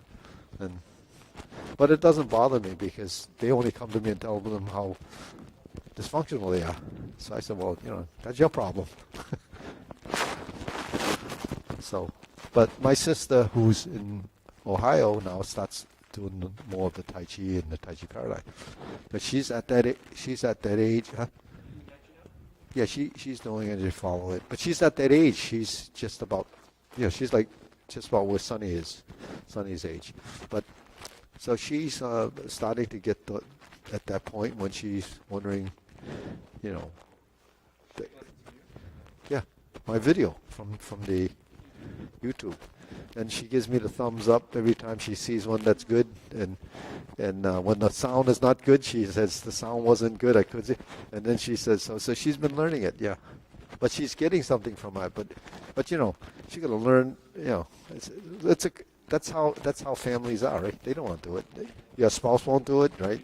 But it doesn't bother me because they only come to me and tell them how dysfunctional they are. So I said, well, that's your problem. But my sister, who's in Ohio now, starts doing more of the Tai Chi and the Tai Chi paradigm. But she's at that age, huh? Yeah, she's doing it to follow it. But she's at that age. She's just about, she's like just about where Sonny's age. But so she's starting to get at that point when she's wondering, yeah, my video from the YouTube, and she gives me the thumbs up every time she sees one that's good, and when the sound is not good, she says the sound wasn't good. I could see, and then she says so she's been learning it, yeah, but she's getting something from it. But she's gonna learn. That's how families are, right? They don't want to do it. Your spouse won't do it, right?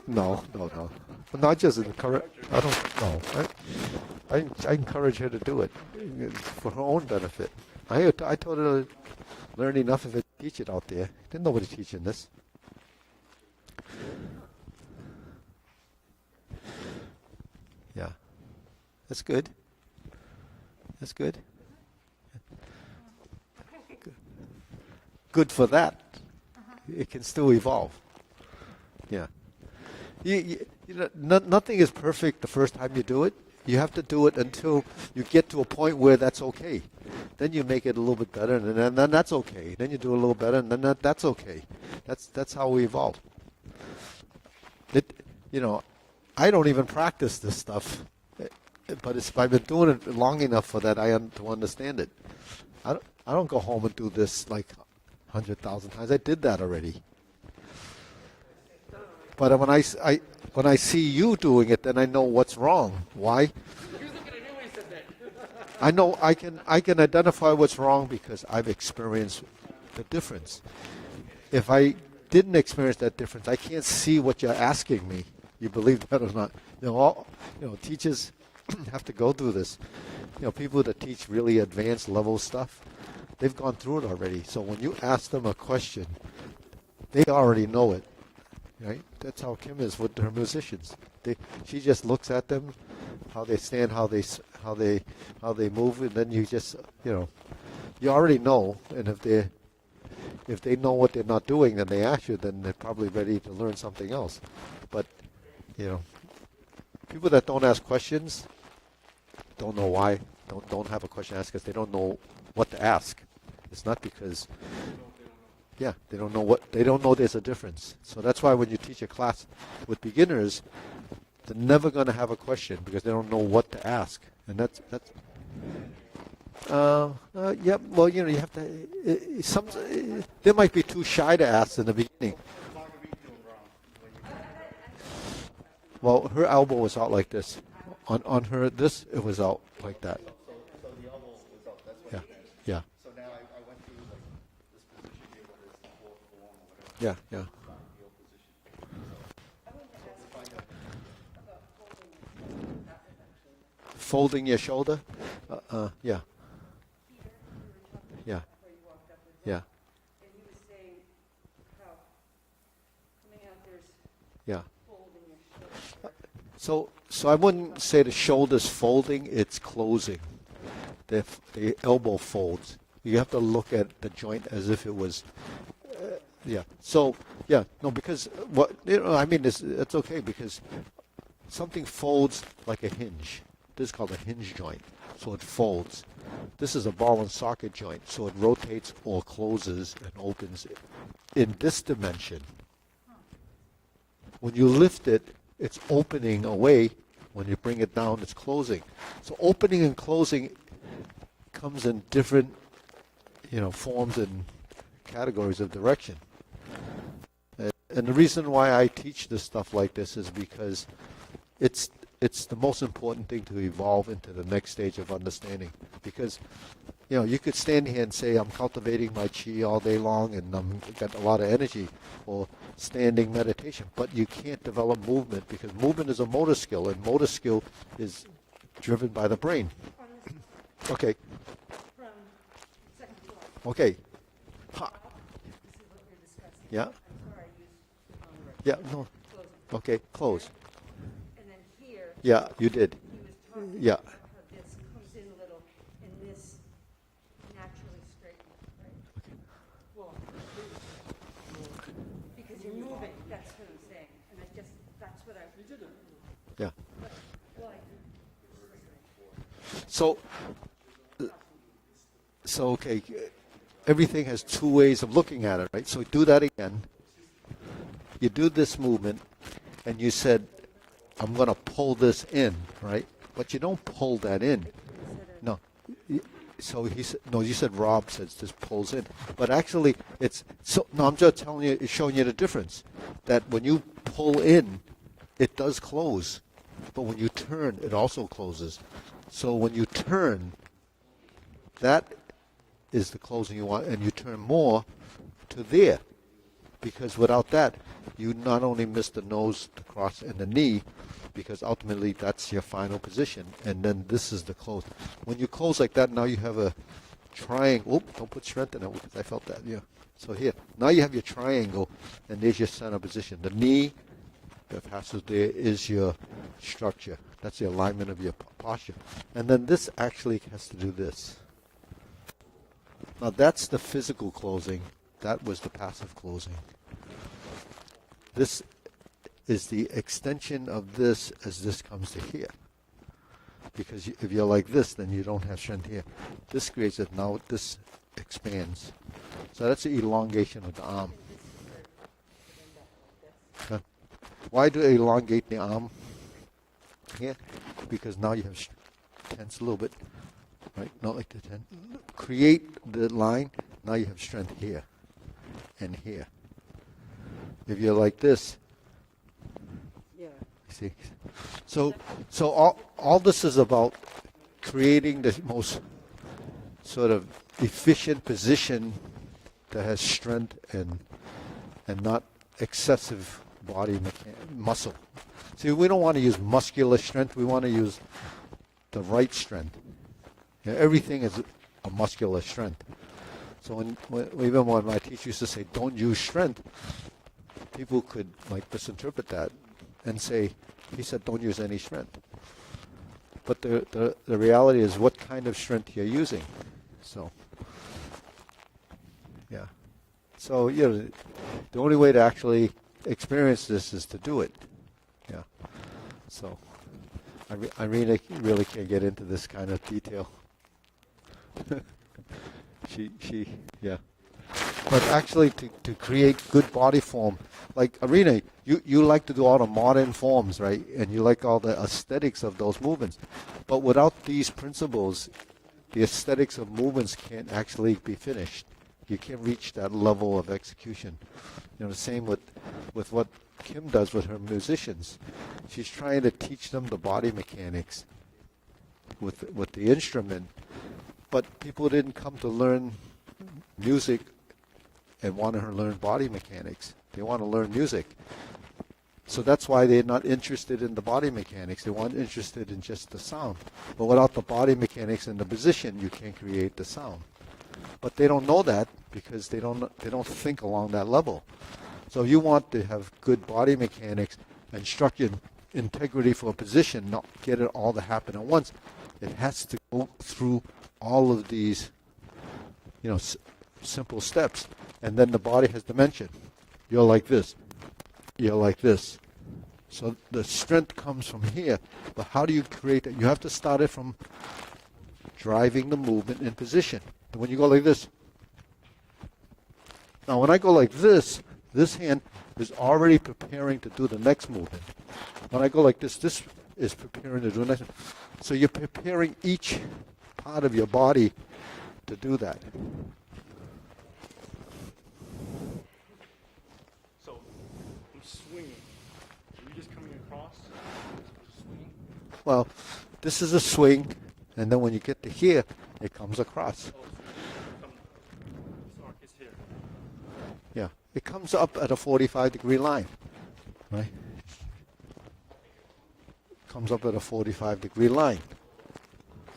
No. But not just encourage. I don't know. I encourage her to do it for her own benefit. I told her to learn enough of it, teach it out there. There's nobody teaching this. Yeah, that's good. That's good. Good for that. It can still evolve. Yeah. Nothing is perfect the first time you do it. You have to do it until you get to a point where that's okay. Then you make it a little bit better, and then that's okay. Then you do a little better, and then that's okay. That's how we evolve. I don't even practice this stuff, but I've been doing it long enough for that to understand it. I don't go home and do this like 100,000 times. I did that already. But when I see you doing it, then I know what's wrong. Why? I know I can identify what's wrong because I've experienced the difference. If I didn't experience that difference, I can't see what you're asking me. You believe that or not? Teachers have to go through this. People that teach really advanced level stuff, they've gone through it already. So when you ask them a question, they already know it. Right? That's how Kim is with her musicians. She just looks at them, how they stand, how they move, and then you just you already know. And if they know what they're not doing, then they ask you, then they're probably ready to learn something else. But people that don't ask questions don't know why. Don't have a question asked because they don't know what to ask. It's not because. Yeah, they don't know there's a difference. So that's why when you teach a class with beginners, they're never going to have a question because they don't know what to ask. And that's yeah, well, you have to, they might be too shy to ask in the beginning. Well, her elbow was out like this. On her, it was out like that. So the elbow Yeah, yeah. ideal position. I wanted to ask you about holding that actually. Folding your shoulder? Yeah, Peter, we were talking yeah, before you walked up with yeah, and he was saying how coming out there's yeah. folding your shoulder. So I wouldn't say the shoulder's folding, it's closing. The elbow folds. You have to look at the joint as if it was, yeah. So, yeah, no, because I mean, it's okay because something folds like a hinge. This is called a hinge joint. So it folds. This is a ball and socket joint. So it rotates or closes and opens in this dimension. When you lift it, it's opening away. When you bring it down, it's closing. So opening and closing comes in different, forms and categories of direction. And the reason why I teach this stuff like this is because it's the most important thing to evolve into the next stage of understanding. Because, you could stand here and say, I'm cultivating my chi all day long and I've got a lot of energy, or standing meditation. But you can't develop movement because movement is a motor skill, and motor skill is driven by the brain. On this Okay, from second floor, okay. Ha. this is what you're discussing. Yeah, I'm sorry, I used the wrong word. yeah, no. Closing. Okay, close. And then here, Yeah, you did. he was talking Yeah. about how this comes in a little and this naturally straightens, right? Well, because you're moving, that's what I'm saying. And that's what I, Yeah. well, So okay, everything has two ways of looking at it, right? So do that again. You do this movement, and you said, I'm going to pull this in, right? But you don't pull that in. No. So he said, no, you said Rob says this pulls in. But actually, I'm just telling you, it's showing you the difference. That when you pull in, it does close. But when you turn, it also closes. So when you turn, that is the closing you want, and you turn more to there. Because without that, you not only miss the nose, the cross, and the knee, because ultimately that's your final position, and then this is the close. When you close like that, now you have a triangle. Oh, don't put strength in it because I felt that. Yeah. So here, now you have your triangle, and there's your center position. The knee that passes there is your structure. That's the alignment of your posture. And then this actually has to do this. Now that's the physical closing. That was the passive closing. This is the extension of this as this comes to here. Because if you're like this, then you don't have strength here. This creates it. Now this expands. So that's the elongation of the arm. Huh? Why do I elongate the arm here? Because now you have tense a little bit. Right? Not like the tense. Create the line. Now you have strength here and here. If you're like this, yeah. see. So all this is about creating the most sort of efficient position that has strength and not excessive body muscle. See, we don't want to use muscular strength. We want to use the right strength. Everything is a muscular strength. So even when my teacher used to say, don't use strength, people could misinterpret that and say, he said, don't use any strength. But the reality is what kind of strength you're using. So, yeah. So, the only way to actually experience this is to do it. Yeah. So, I really can't get into this kind of detail. Yeah. But actually, to create good body form, like Arena, you like to do all the modern forms, right? And you like all the aesthetics of those movements. But without these principles, the aesthetics of movements can't actually be finished. You can't reach that level of execution. The same with what Kim does with her musicians. She's trying to teach them the body mechanics with the instrument. But people didn't come to learn music and want to learn body mechanics. They want to learn music. So that's why they're not interested in the body mechanics. They weren't interested in just the sound. But without the body mechanics and the position, you can't create the sound. But they don't know that because they don't think along that level. So you want to have good body mechanics and structure integrity for a position, not get it all to happen at once. It has to go through all of these, simple steps. And then the body has dimension. You're like this. You're like this. So the strength comes from here. But how do you create it? You have to start it from driving the movement in position. And when you go like this. Now when I go like this hand is already preparing to do the next movement. When I go like this is preparing to do the next. So you're preparing each part of your body to do that. So I'm swinging. Are you just coming across? Swinging? Well, this is a swing, and then when you get to here, it comes across. Oh, so arc is here. Yeah, it comes up at a 45-degree line, right? Comes up at a 45-degree line.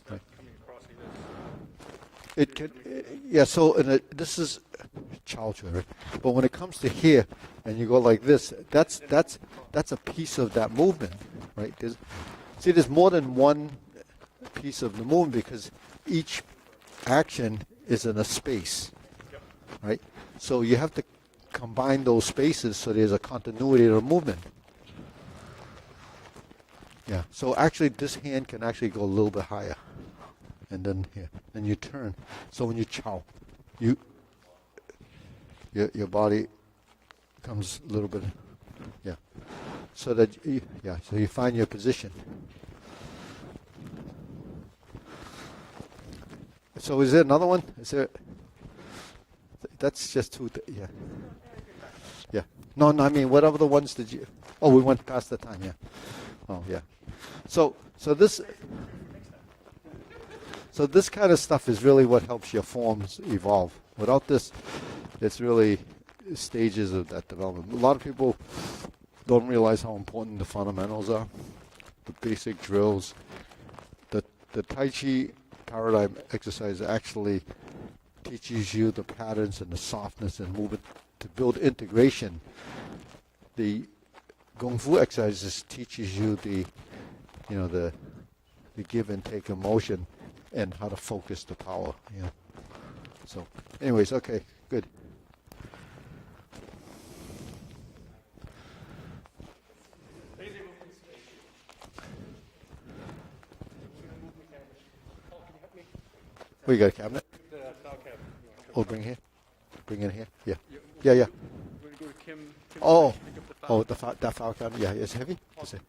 Right. Coming across like this. It can, yeah. So this is Chow Chua, right? But when it comes to here, and you go like this, that's a piece of that movement, right? There's more than one piece of the movement because each action is in a space, right? So you have to combine those spaces so there's a continuity of the movement. Yeah. So actually, this hand can actually go a little bit higher, and then here, then you turn. So when you chow, your body comes a little bit, yeah. So that so you find your position. So is there another one? Is there? That's just two. Yeah. Yeah. No. I mean, what other ones did you? Oh, we went past the time. Yeah. Oh, yeah. So this kind of stuff is really what helps your forms evolve. Without this, it's really stages of that development. A lot of people don't realize how important the fundamentals are, the basic drills. The Tai Chi paradigm exercise actually teaches you the patterns and the softness and movement to build integration. The kungfu exercises teaches you the give and take of motion and how to focus the power. Yeah. So, anyways, okay, good. Lazy movements. Move the camera. Oh, can you help me? Oh, you got a cabinet? The file cabinet. Oh, bring here. Bring it here. Yeah. You- Yeah. We're going to go to Kim. Oh. Pick up the Oh, file. that file cabinet. Yeah, it's heavy. Is it?